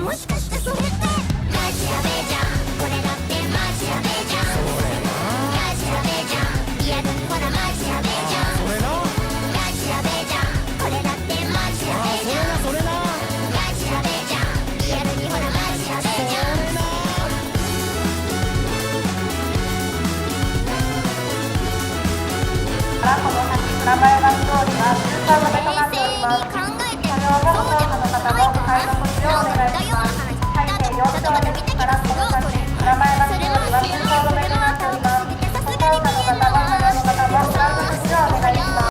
もしかしてそれってマジやべえじゃん、これだってマジやべえじゃん、マジやべえじゃん、リアルにほらマジやべえじゃん、マジやべえじゃん、これだってマジやべえじゃん、マジやべえじゃん、リアルにほらマジやべえじゃん。この先倉林バス通りは通過型となっております。冷静に考えて、車両をご乗車の方も快速使用をお願いします。